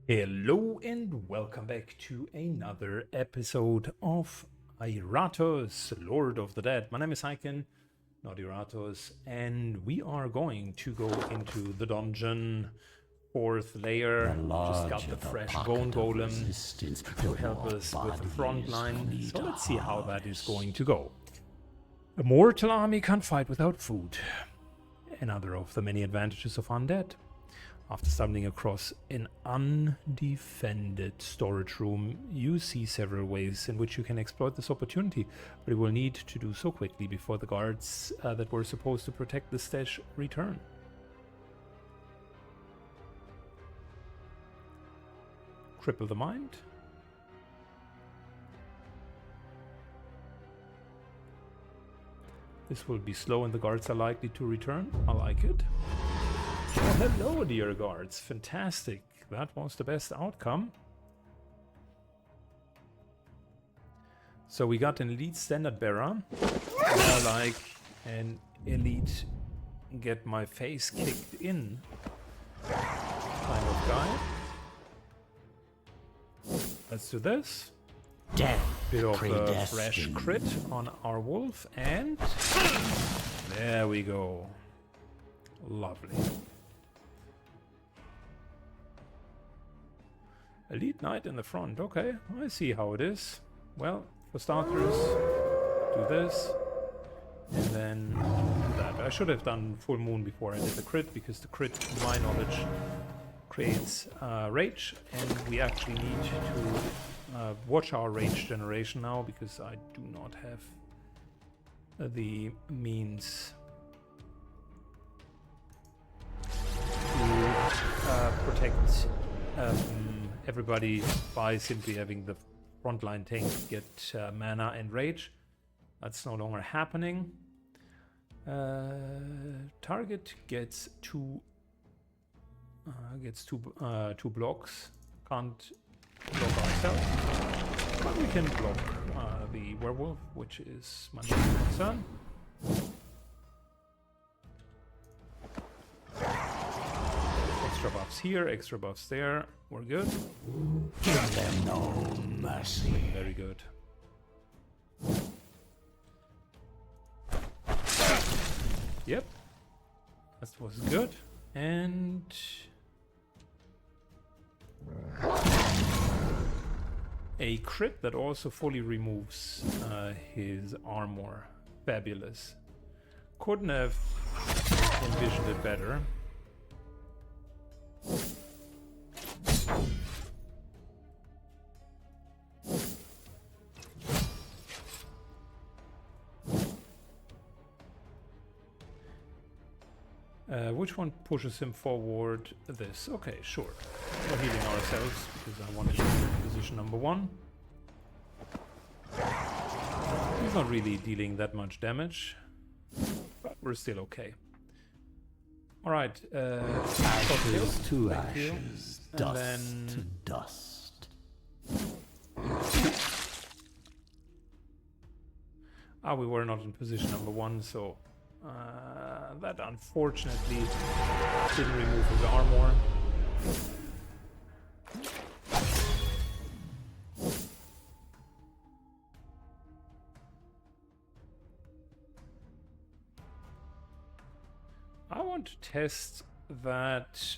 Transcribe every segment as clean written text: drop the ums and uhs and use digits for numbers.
Hello and welcome back to another episode of Iratus, Lord of the Dead. My name is Hyken, not Iratus, and we are going to go into the dungeon, 4th layer. Just got the fresh bone golem to help us with the front line, so let's see how that is going to go. A mortal army can't fight without food. Another of the many advantages of Undead. After stumbling across an undefended storage room, you see several ways in which you can exploit this opportunity, but you will need to do so quickly before the guards that were supposed to protect the stash return. Cripple the mind. This will be slow and the guards are likely to return. I like it. Oh, hello, dear guards. Fantastic. That was the best outcome. So we got an elite standard bearer. Like an elite get my face kicked in kind of guy. Let's do this. Bit of a fresh crit on our wolf, and there we go. Lovely. Elite knight in the front. Okay, I see how it is. Well, for starters, do this, and then do that. I should have done full moon before I did the crit, because the crit, to my knowledge, creates rage, and we actually need to watch our rage generation now, because I do not have the means to protect everybody by simply having the frontline tank get mana and rage. That's no longer happening. Target gets two blocks. Can't block ourselves, but we can block the werewolf, which is my main concern. Extra buffs here, extra buffs there. We're good. Give them no mercy. Very good. Yep. That was good. And a crit that also fully removes his armor. Fabulous. Couldn't have envisioned it better. Which one pushes him forward? This. Okay, sure. We're healing ourselves because I wanted to be position number 1. He's not really dealing that much damage, but we're still okay. Alright, ashes to ashes, dust then to dust. We were not in position number 1, so that unfortunately didn't remove his armor. I want to test that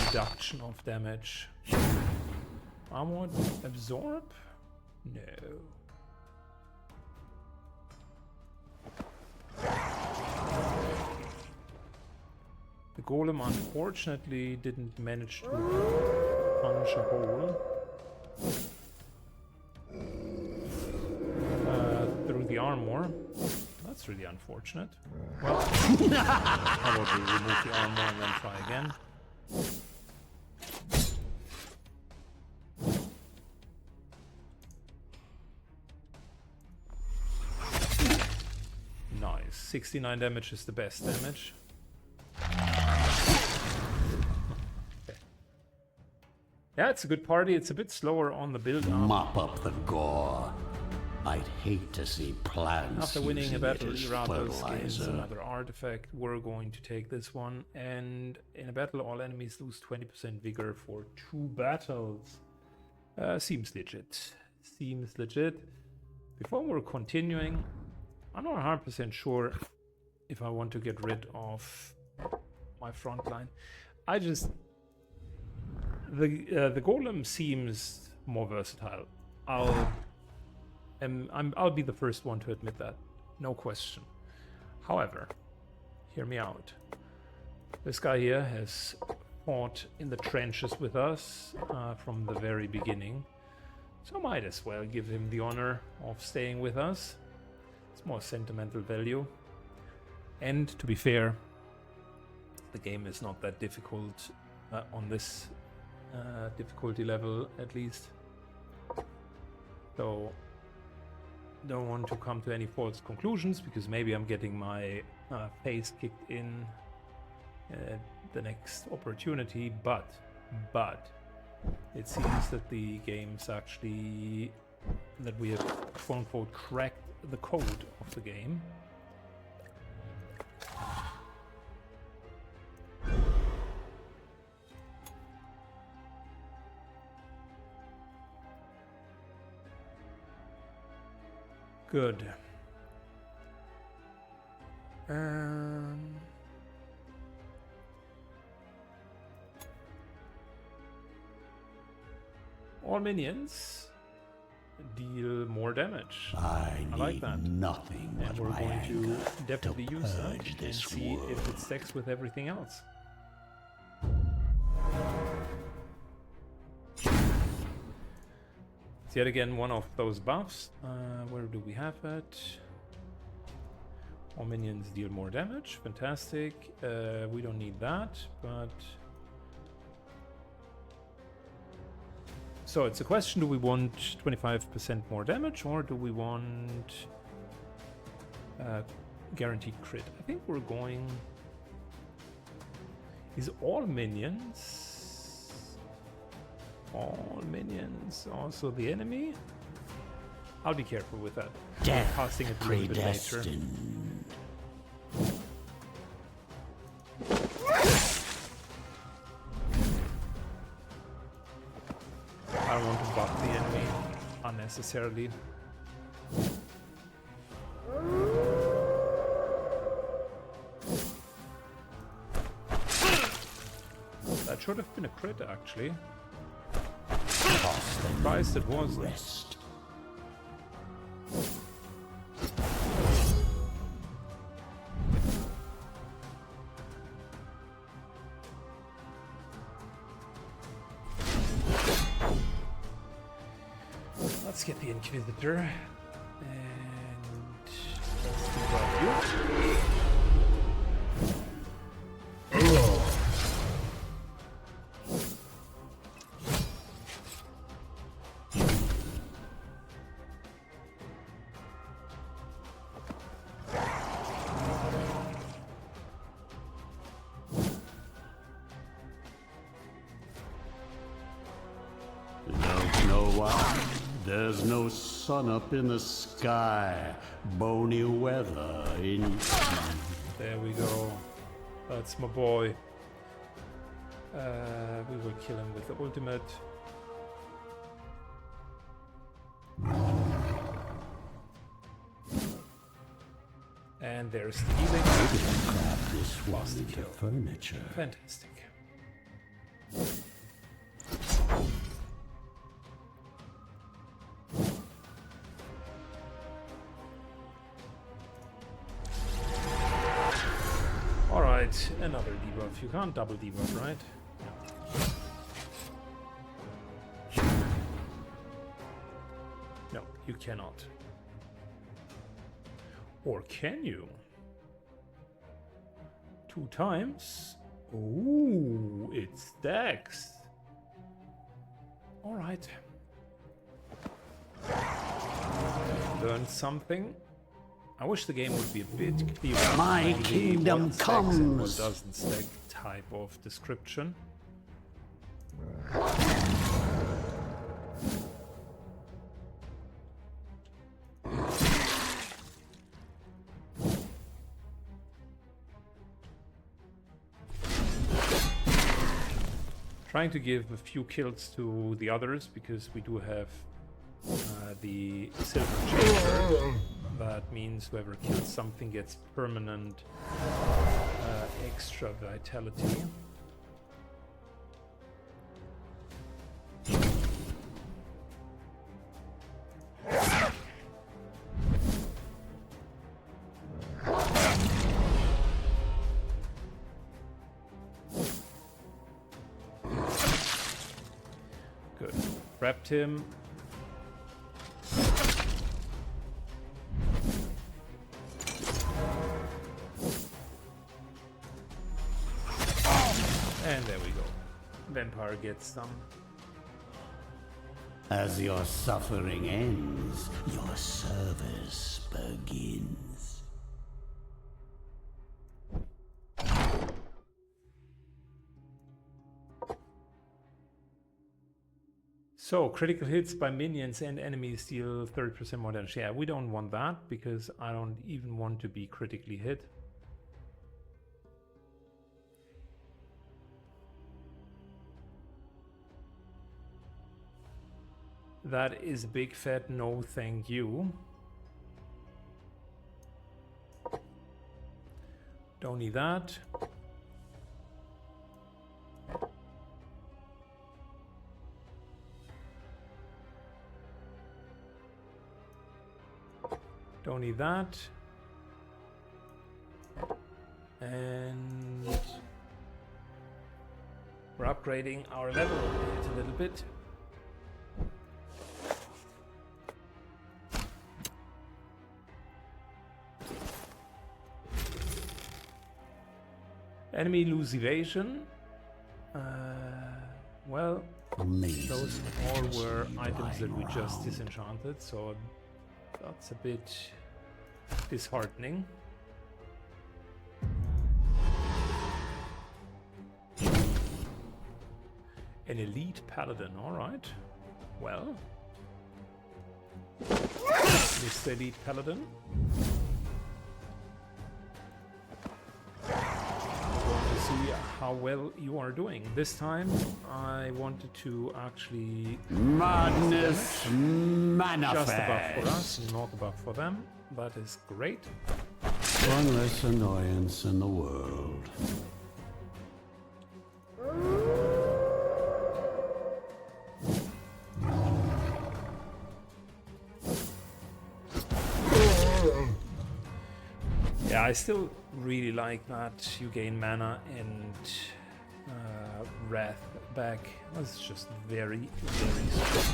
reduction of damage. I want absorb? No. The golem unfortunately didn't manage to punch a hole through the armor. That's really unfortunate. Well, how about we remove the armor and then try again? Nice. 69 damage is the best damage. Yeah, it's a good party. It's a bit slower on the build up. Mop up the gore. I'd hate to see plants After winning a using battle, it as Iratus gains fertilizer. another artifact. We're going to take this one. And in a battle, all enemies lose 20% vigor for 2 battles. Seems legit. Seems legit. Before we're continuing, I'm not 100% sure if I want to get rid of my front line. I just... The golem seems more versatile. I'll be the first one to admit that, no question. However, hear me out. This guy here has fought in the trenches with us from the very beginning, so might as well give him the honor of staying with us. It's more sentimental value. And to be fair, the game is not that difficult on this difficulty level, at least. So don't want to come to any false conclusions, because maybe I'm getting my face kicked in the next opportunity, but it seems that the game's actually, that we have quote unquote cracked the code of the game. Good. All minions deal more damage. I like need that. nothing And but we're my going anger to definitely to use that purge and this see world. if it stacks with everything else. It's yet again one of those buffs. Where do we have it? All minions deal more damage. Fantastic. We don't need that, but... So it's a question, do we want 25% more damage, or do we want guaranteed crit? I think we're going... Is all minions also the enemy? I'll be careful with that. Death Casting it a little bit later. predestined. I don't want to buff the enemy unnecessarily. That should have been a crit, actually. Surprised it wasn't. Rest. Let's get the Inquisitor. And let's debuff you. Don't know why. There's no sun up in the sky. Bony weather in... There we go. That's my boy. We will kill him with the ultimate. And there's the healing. Grab this one Lost the into kill. furniture. Fantastic. Alright, another debuff. You can't double debuff, right? No, you cannot. Or can you? 2 times? Ooh, it stacks. Alright. Learned something. I wish the game would be a bit clearer. My on the kingdom what stacks and what comes. doesn't stack type of description. trying to give a few kills to the others because we do have the silver changer. That means whoever kills something gets permanent extra vitality. Good. Prepped him. And there we go. Vampire gets some. As your suffering ends, your service begins. So, critical hits by minions and enemies deal 30% more damage. Yeah, we don't want that because I don't even want to be critically hit. That is a big fat no thank you. Don't need that. Don't need that. And we're upgrading our level a little bit. Enemy lose evasion. Well, those all were items that we just disenchanted, so that's a bit disheartening. An elite paladin, alright. Well, Mr. Elite Paladin. See how well you are doing. This time I wanted to actually Madness manifest. just a buff for us, not a buff for them. That is great. One less annoyance in the world. Yeah, I still really like that you gain mana and wrath back. That's just very, very strong.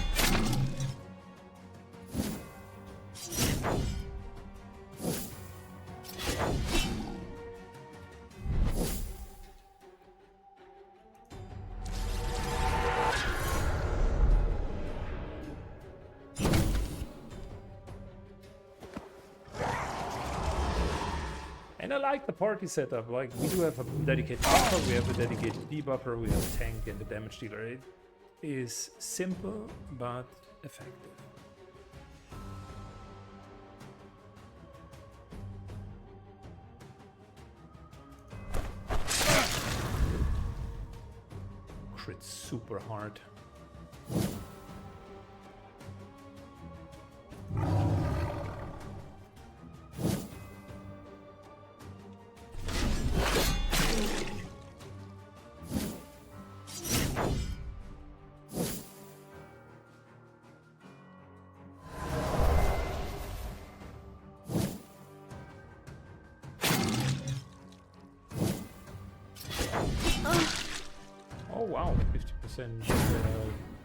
And I like the party setup. Like, we do have a dedicated buffer, we have a dedicated debuffer, we have a tank and a damage dealer. It is simple but effective. Crit super hard. Oh wow, 50%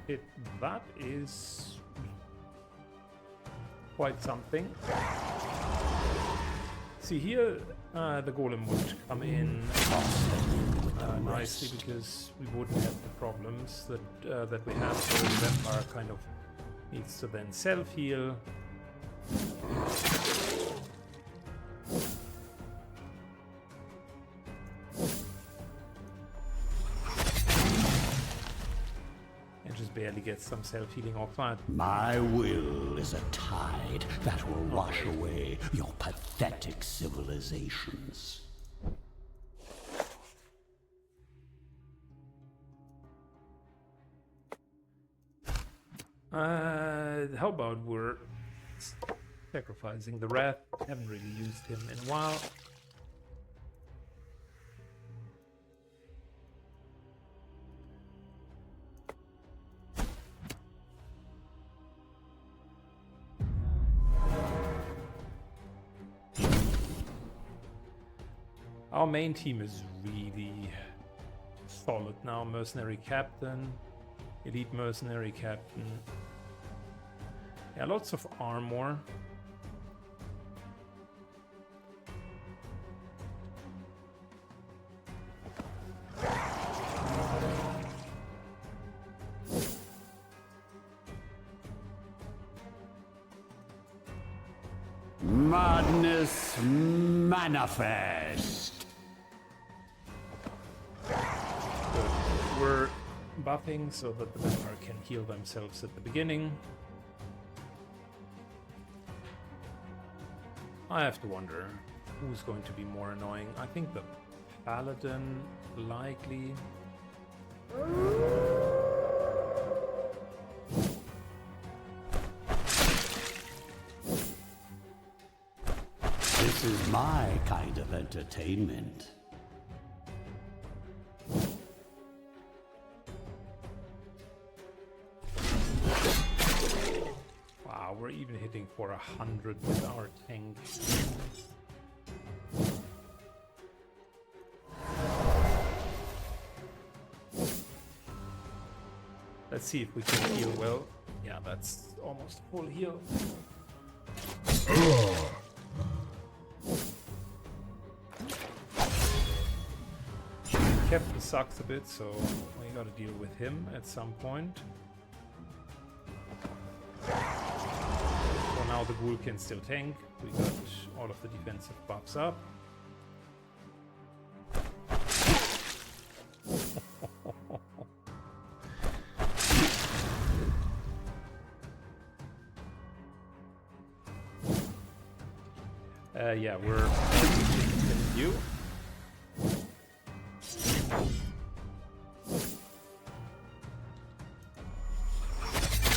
hit. That is quite something. See here, the golem would come in nicely because we wouldn't have the problems that that we have. So the vampire kind of needs to then self-heal. Barely get some self-healing off that. My will is a tide that will wash away your pathetic civilizations. How about we're sacrificing the Wrath? Haven't really used him in a while. Our main team is really solid now. Mercenary Captain, Elite Mercenary Captain. Yeah, lots of armor. Madness manifest. Good. We're buffing so that the member can heal themselves at the beginning. I have to wonder who's going to be more annoying. I think the Paladin, likely. This is my kind of entertainment. Wow, we're even hitting for 100 with our tank. Let's see if we can heal well. Yeah, that's almost full heal. Captain sucks a bit, so we gotta deal with him at some point. So now the ghoul can still tank. We got all of the defensive buffs up. Yeah, we're you.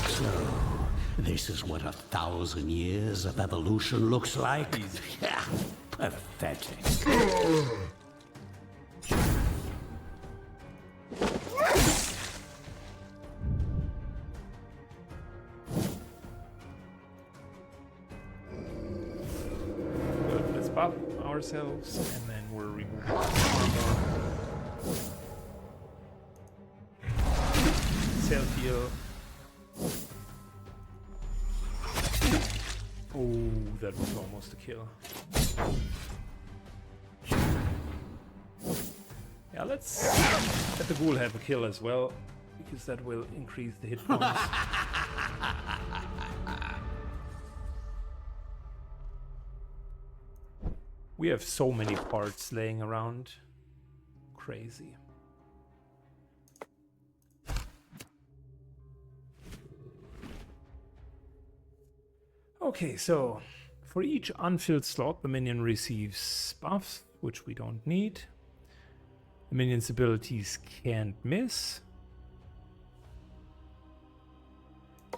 So, this is what 1,000 years of evolution looks like? Yeah, pathetic. Good, let's buff ourselves, and then we're removing armor. Self-heal. Oh, that was almost a kill. Yeah, let's let the ghoul have a kill as well, because that will increase the hit points. We have so many parts laying around. Crazy. Okay, so for each unfilled slot, the minion receives buffs, which we don't need. The minion's abilities can't miss.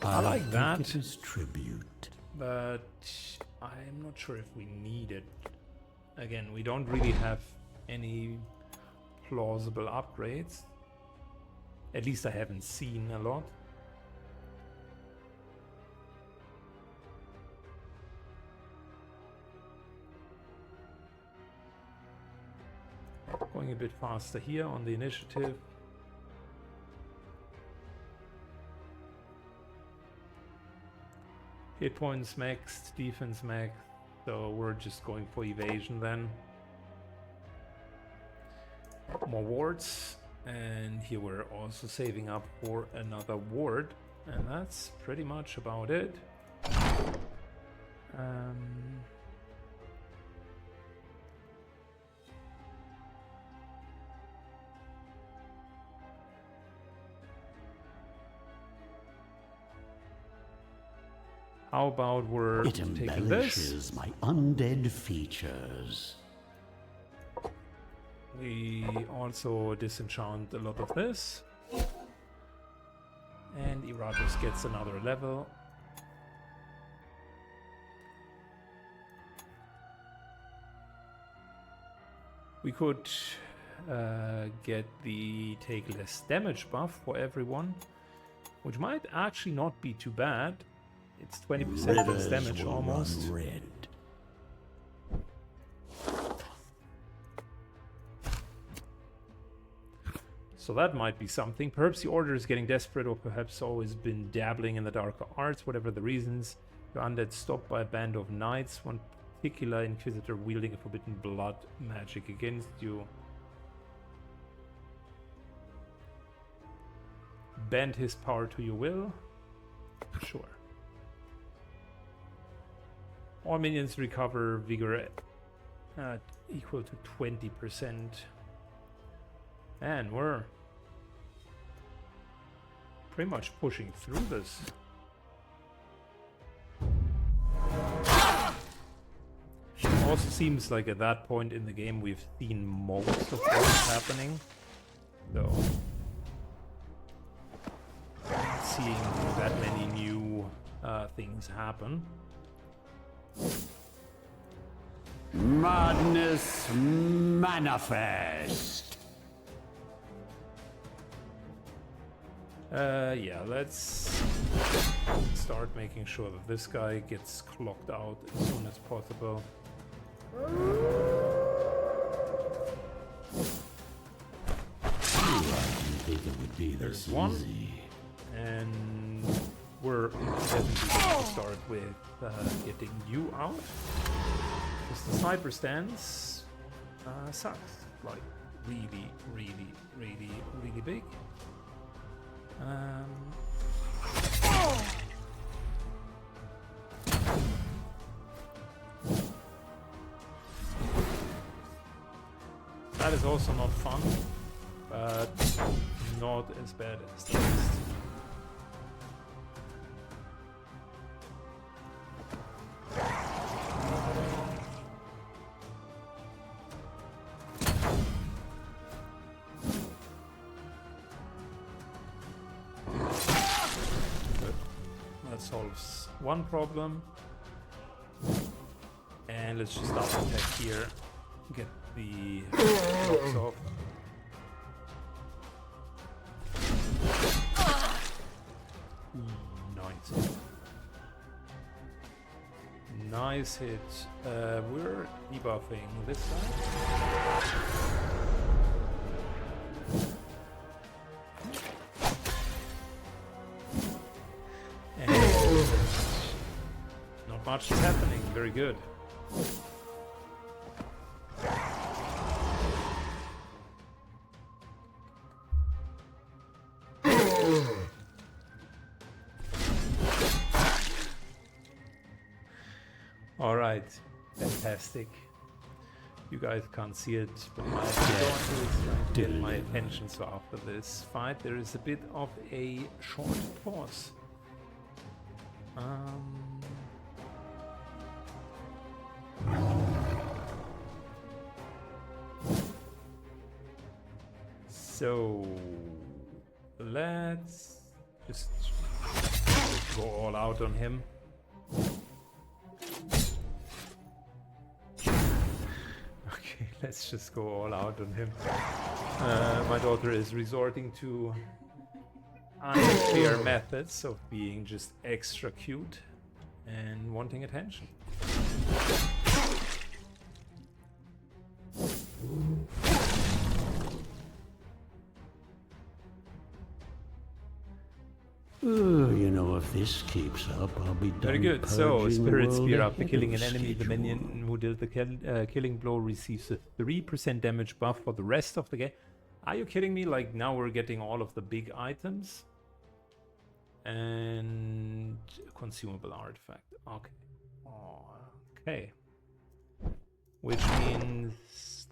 I like that. It is tribute. But I'm not sure if we need it. Again, we don't really have any plausible upgrades. At least I haven't seen a lot. Going a bit faster here on the initiative. Hit points maxed, defense maxed, so we're just going for evasion then. More wards, and here we're also saving up for another ward, and that's pretty much about it. How about we're It taking this? embellishes my undead features. We also disenchant a lot of this. And Iratus gets another level. We could get the take less damage buff for everyone, which might actually not be too bad. It's 20% less damage almost. Red. So that might be something. Perhaps the Order is getting desperate, or perhaps always been dabbling in the darker arts, whatever the reasons. Your undead stopped by a band of knights, one particular inquisitor wielding a forbidden blood magic against you. Bend his power to your will? Sure. All minions recover vigor equal to 20%. And we're pretty much pushing through this. Also seems like at that point in the game we've seen most of what's happening. So, not seeing that many new things happen. Madness manifest. Yeah, let's start making sure that this guy gets clocked out as soon as possible. I didn't think it would be this easy. And we're definitely going to start with getting you out. Because the sniper stance sucks. Like, really, really, really, really big. That is also not fun, but not as bad as the rest. Solves one problem, and let's just double attack here, get the blocks off. Nice. Nice hit. We're debuffing this side. Not much is happening. Very good. All right, fantastic. You guys can't see it, but my daughter is trying to get my attention. So after this fight, there is a bit of a short pause. So let's just go all out on him. Okay, let's just go all out on him. My daughter is resorting to unfair methods of being just extra cute and wanting attention. You know, if this keeps up, I'll be done. Very good. So, purging the Spirit world Spear. ahead After of killing an enemy, the schedule. minion who dealt the killing blow receives a 3% damage buff for the rest of the game. Are you kidding me? Like, now we're getting all of the big items. And consumable artifact. Okay. Okay. Which means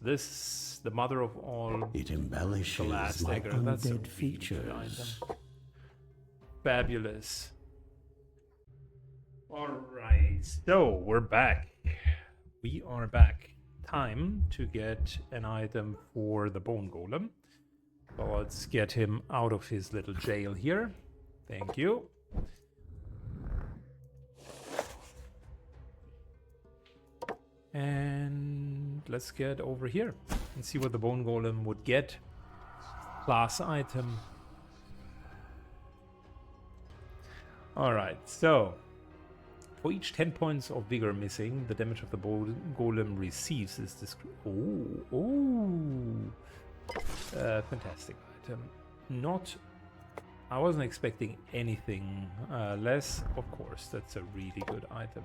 this, the mother of all, It the embellishes last my dagger. That's a undead really good features. item. Fabulous. Alright, so we're back. We are back. Time to get an item for the Bone Golem. So let's get him out of his little jail here. Thank you. And let's get over here and see what the bone golem would get. Class item. Alright, so for each 10 points of vigor missing, the damage of the bone golem receives is this. Fantastic item. Not. I wasn't expecting anything less. Of course, that's a really good item.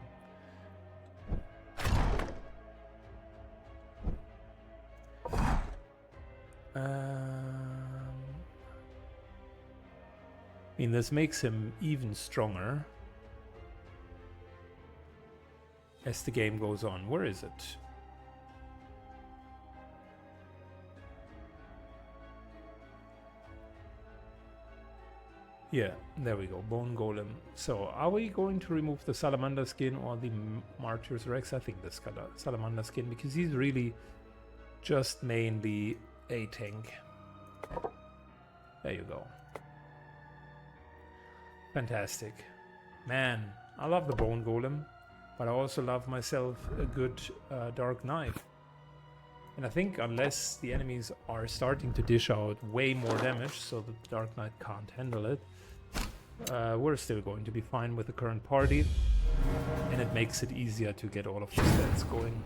I mean, this makes him even stronger as the game goes on. Where is it? Yeah, there we go. Bone Golem. So, are we going to remove the Salamander skin or the Martyr's Rex? I think the Salamander skin, because he's really just mainly a tank. There you go. Fantastic. Man, I love the Bone Golem, but I also love myself a good Dark Knight. And I think unless the enemies are starting to dish out way more damage so that the Dark Knight can't handle it, we're still going to be fine with the current party. And it makes it easier to get all of the stats going.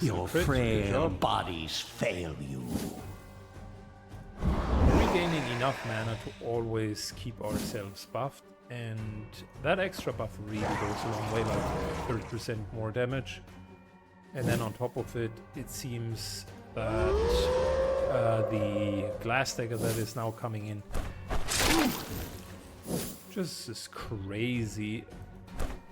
Your frail bodies fail you. Regaining enough mana to always keep ourselves buffed, and that extra buff really goes a long way, like 30% more damage. And then on top of it, it seems that the glass dagger that is now coming in just is crazy.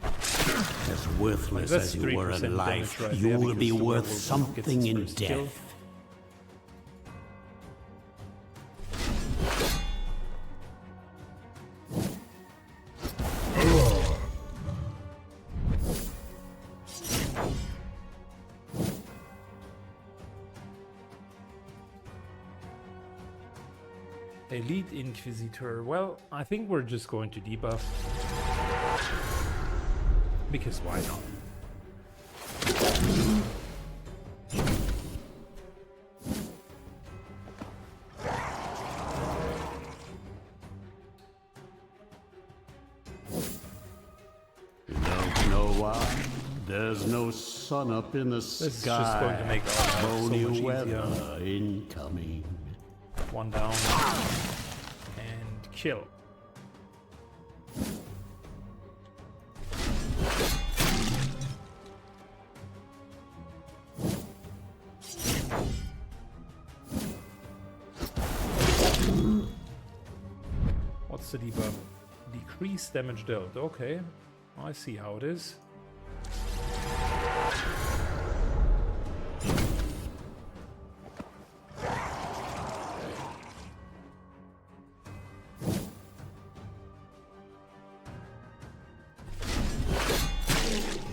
As worthless as you were in life, right, you will be worth something in death. Kill. Elite Inquisitor. Well, I think we're just going to debuff. Because why not? Don't know why. There's no sun up in the sky. This is just going to make our life so much weather incoming. One down and kill. What's the debuff? Decrease damage dealt. Okay, I see how it is.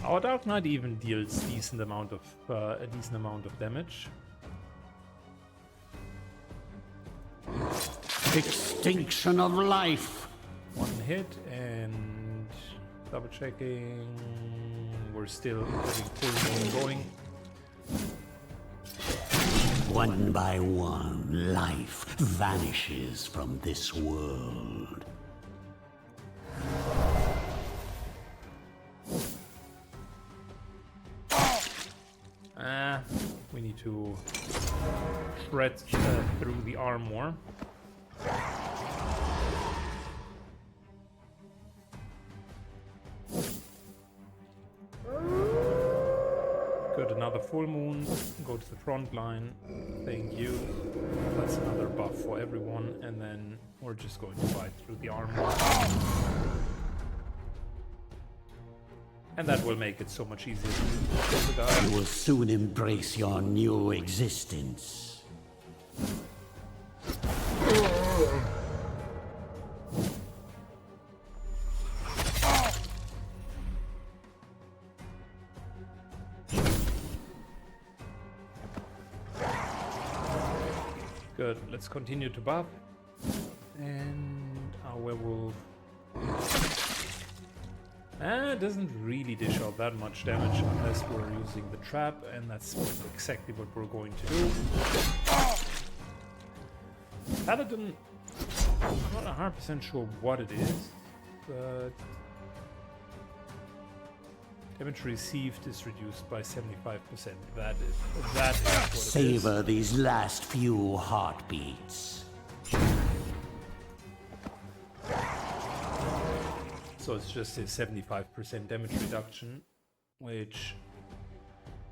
Our Dark Knight even deals a decent amount of damage. Extinction of life. One hit and double checking. We're still having full going. One by one, life vanishes from this world. We need to shred through the armor. Good, another full moon. Go to the front line. Thank you. That's another buff for everyone. And then we're just going to fight through the armor. And that will make it so much easier to kill the guy. You will soon embrace your new existence. Good, let's continue to buff. And our werewolf doesn't really dish out that much damage unless we're using the trap, and that's exactly what we're going to do. Paladin, I'm not 100% sure what it is, but damage received is reduced by 75%. That is what it is. Savor these last few heartbeats. So it's just a 75% damage reduction, which,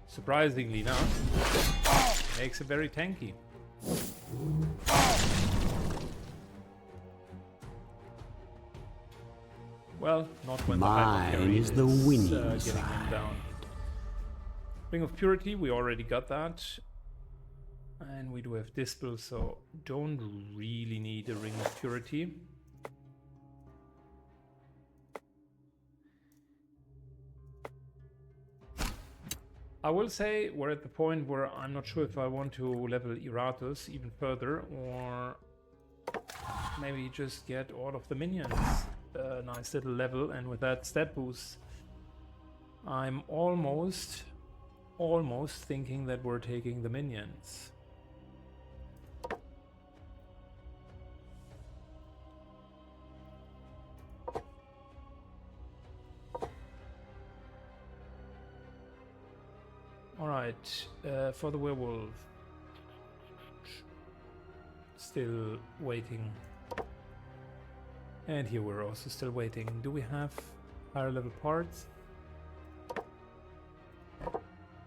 surprisingly enough, makes it very tanky. Well, not when the hyper is the winning getting side. him down. Ring of Purity, we already got that. And we do have Dispel, so don't really need a Ring of Purity. I will say we're at the point where I'm not sure if I want to level Iratus even further, or maybe just get all of the minions a nice little level, and with that stat boost, I'm almost thinking that we're taking the minions. Alright, for the werewolf, still waiting. And here we're also still waiting. Do we have higher level parts?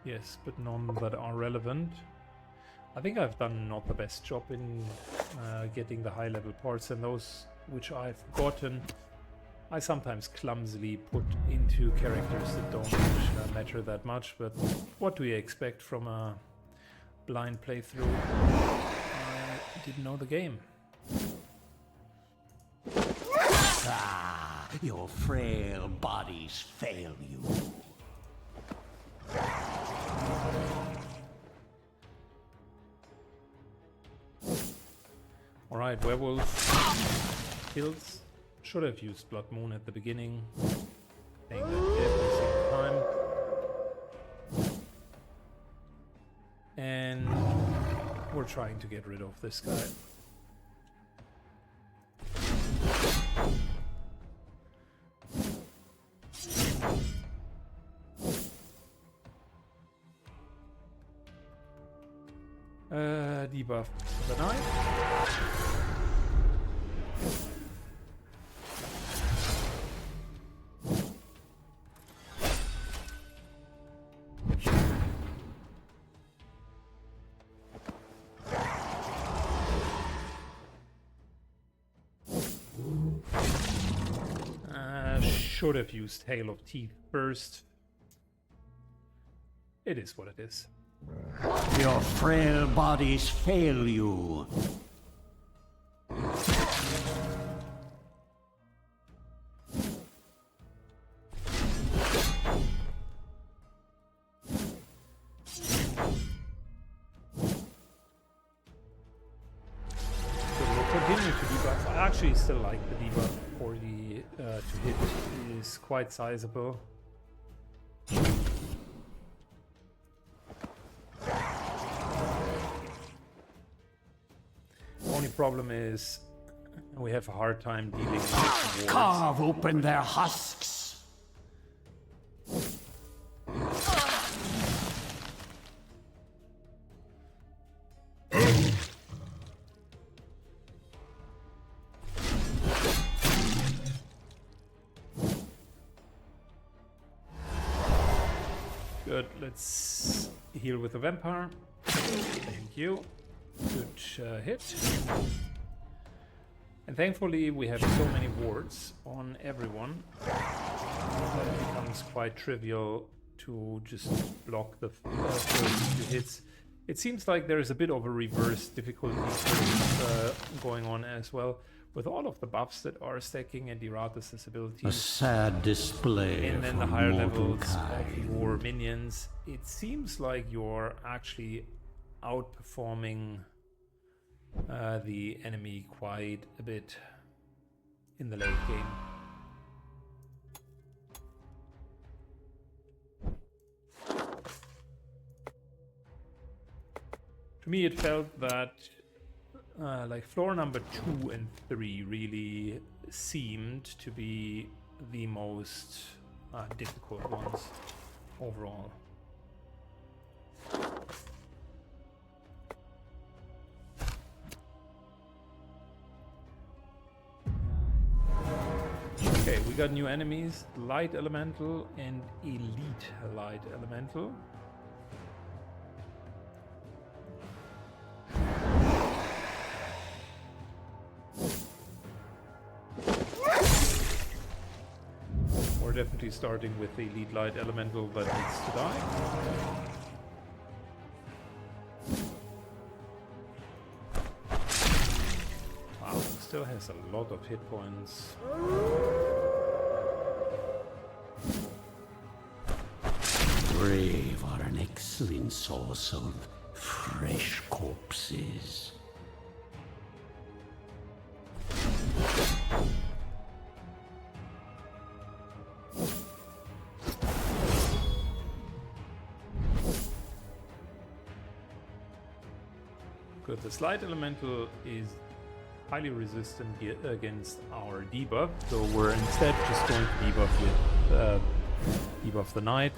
Yes, but none that are relevant. I think I've done not the best job in getting the high level parts, and those which I've gotten I sometimes clumsily put into characters that don't matter that much, but what do you expect from a blind playthrough? I didn't know the game. Ah, your frail bodies fail you. Alright, werewolf kills. Should have used Blood Moon at the beginning. Playing that every single time. And we're trying to get rid of this guy. Debuff the knife. Should have used Hail of Teeth first. It is what it is. Your frail bodies fail you. Continue to debuff. I actually still like the debuff for the to hit is quite sizable. Only problem is we have a hard time dealing with wards. Carve open their husks. Good, let's heal with the vampire. Thank you. Good hit. And thankfully we have so many wards on everyone that it becomes quite trivial to just block the first few hits. It seems like there is a bit of a reverse difficulty going on as well, with all of the buffs that are stacking and Iratus' abilities. A sad display. And then for the higher mortal levels kind. of your minions. It seems like you're actually outperforming the enemy quite a bit in the late game. To me, it felt that like floor number 2 and 3 really seemed to be the most difficult ones overall. Okay, we got new enemies, Light Elemental and Elite Light Elemental. We're definitely starting with the Elite Light Elemental that needs to die. Wow, still has a lot of hit points. Brave are an excellent source of fresh corpses. Good, the Light Elemental is highly resistant against our debuff, so we're instead just going to debuff with debuff the Knight,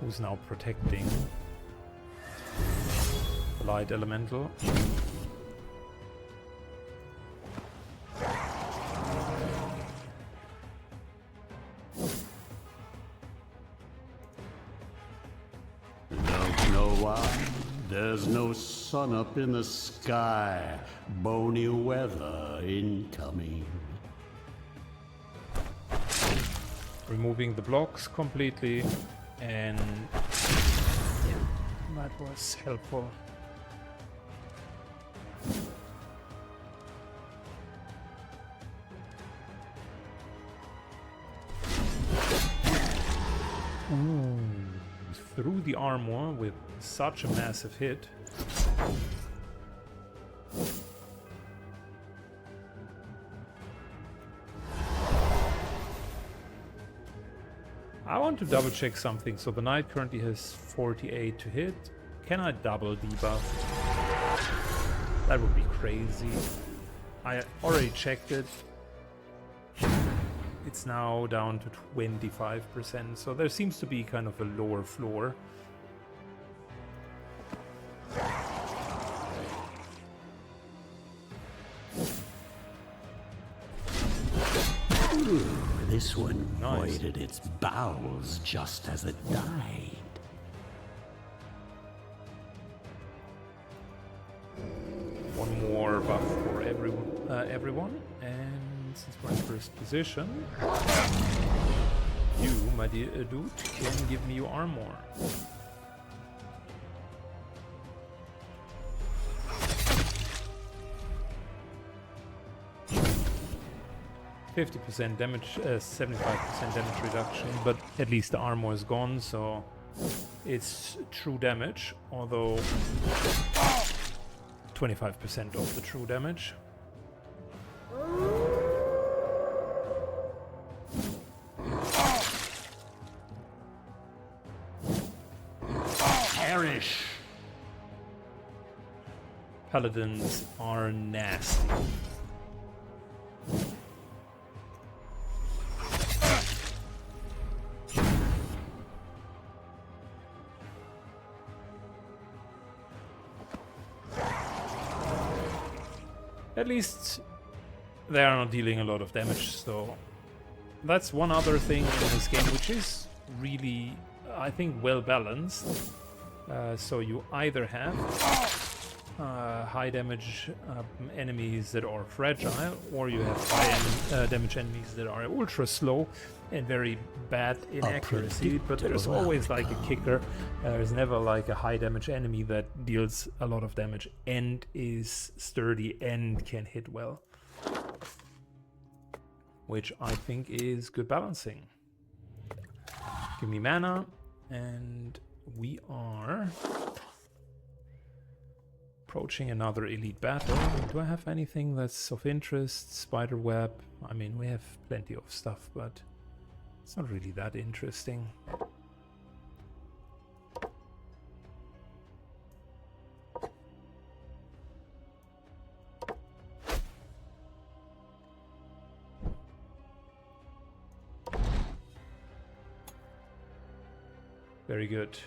who's now protecting the Light Elemental. Don't know why. There's no sun up in the sky. Bony weather incoming. Removing the blocks completely, and yeah, that was helpful. Ooh, through the armor with such a massive hit. I want to double check something. So the Knight currently has 48 to hit. Can I double debuff? That would be crazy. I already checked it. It's now down to 25%, so there seems to be kind of a lower floor. Ooh, this one Nice. voided its bowels just as it died. One more buff for everyone. And since we're in first position, you, my dear dude, can give me your armor. %50 damage, 75% damage reduction, but at least the armor is gone, so it's true damage, although 25% of the true damage. Perish! Paladins are nasty. At least they are not dealing a lot of damage, so that's one other thing in this game which is really, I think, well balanced. So you either have high damage enemies that are fragile, or you have high damage enemies that are ultra slow and very bad in accuracy, but there's always like a kicker. There's never like a high damage enemy that deals a lot of damage and is sturdy and can hit well, which I think is good balancing. Give me mana, and we are Approaching another elite battle. Do I have anything that's of interest? Spider web. I mean, we have plenty of stuff, but it's not really that interesting. Very good.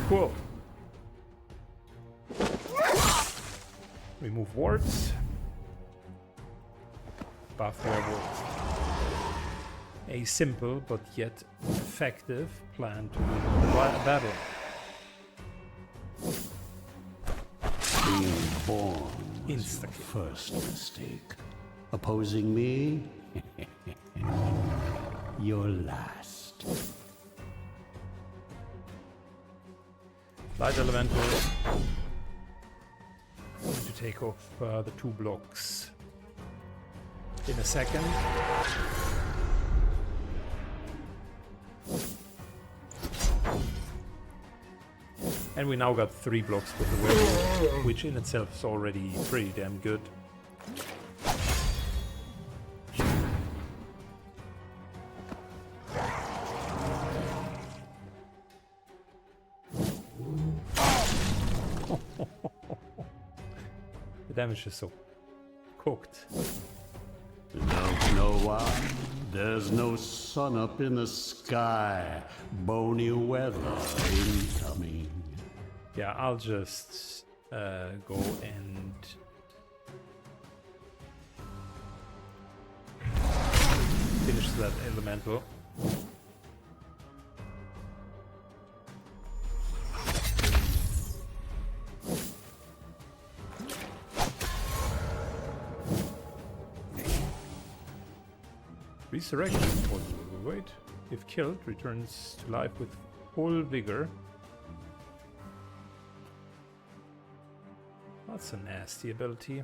Cool. Remove wards. Buff werewolf. A simple but yet effective plan to win the battle. Being born was Insta-kill. your first mistake. Opposing me? Your last. Light elemental. Going to take off the 2 blocks in a second. And we now got 3 blocks with the werewolf, which in itself is already pretty damn good. The damage is so cooked. Don't know why. There's no sun up in the sky. Bony weather incoming. Yeah, I'll just go and finish that elemental. Resurrection. Wait. If killed, returns to life with full vigor. That's a nasty ability.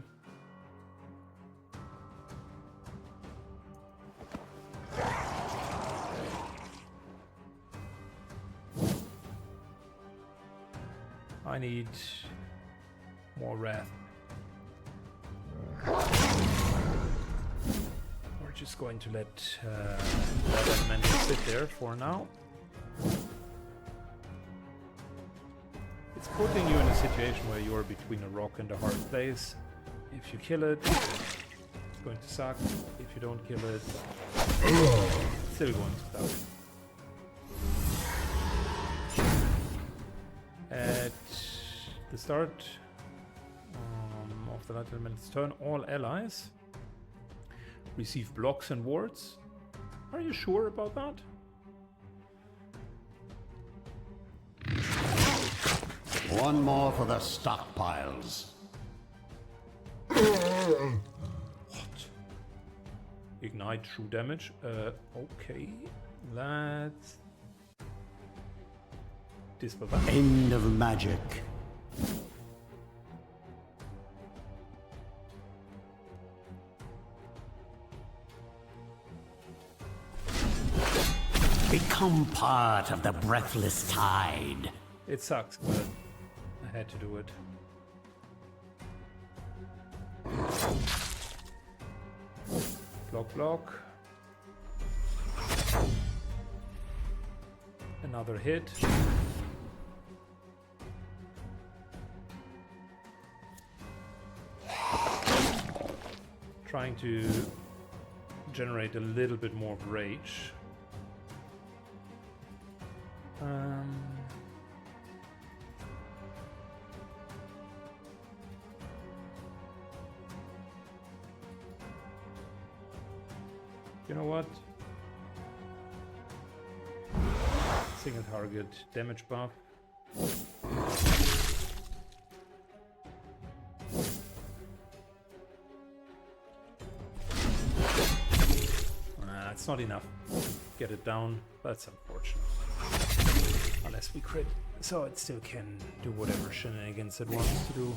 I need more wrath. We're just going to let that elemental sit there for now. It's putting you in a situation where you're between a rock and a hard place. If you kill it, it's going to suck. If you don't kill it, it's still going to suck. At the start of the light element's turn, all allies receive blocks and wards. Are you sure about that? One more for the stockpiles. What? Ignite true damage? Okay. Let's dispel that. End of magic. Become part of the breathless tide. It sucks, but I had to do it. Block, block. Another hit. Trying to generate a little bit more of rage. You know what? Single target damage buff. That's not enough. Get it down. That's unfortunate. Unless we crit. So it still can do whatever shenanigans it wants to do.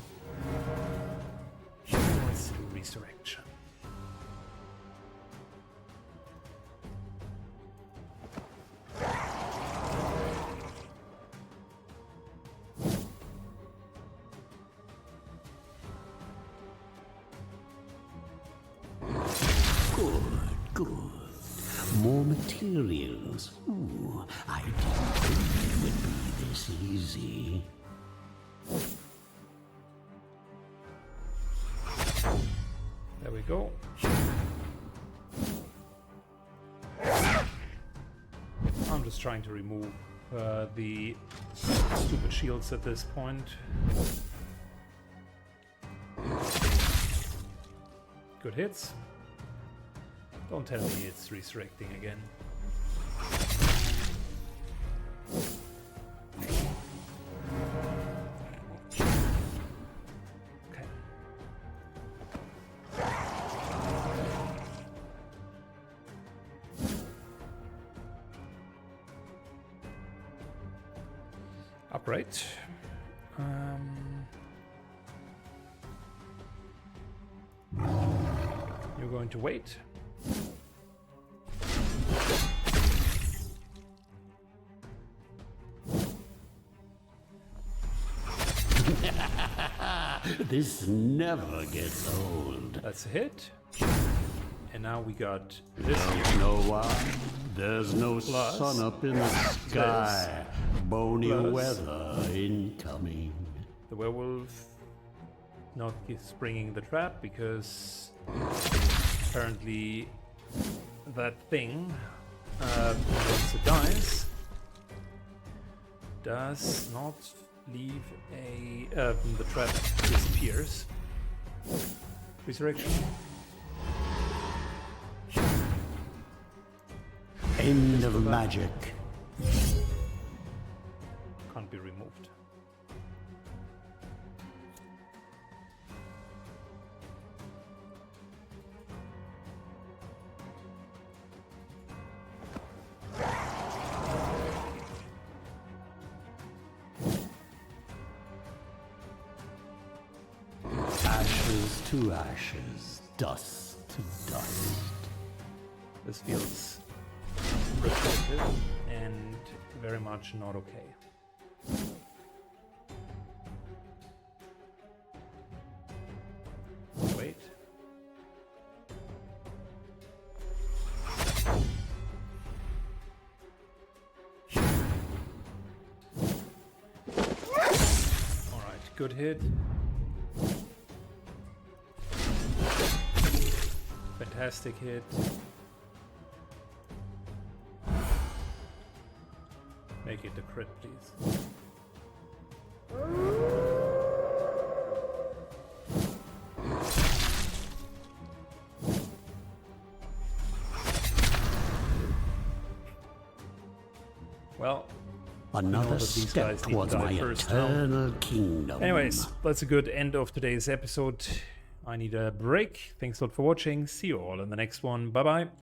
resurrection. Good. More materials. Ooh, I didn't think it would be this easy. There we go. I'm just trying to remove the stupid shields at this point. Good hits. Don't tell me it's resurrecting again. Okay. Upright. You're going to wait. This never gets old. That's a hit. And now we got this. Don't know why. There's no Plus sun up in the sky. Bony Plus weather incoming. the werewolf not springing the trap because apparently that thing, once it dies, does not leave a the trap disappears. Resurrection. End of magic. Can't be removed. Ashes to ashes, dust to dust. This feels repetitive and very much not okay. Wait. Alright, good hit. Fantastic hit. Make it the crypt, please. Well, Another these step guys need to towards die my first. eternal kingdom. anyways, that's a good end of today's episode. I need a break. Thanks a lot for watching. See you all in the next one. Bye bye.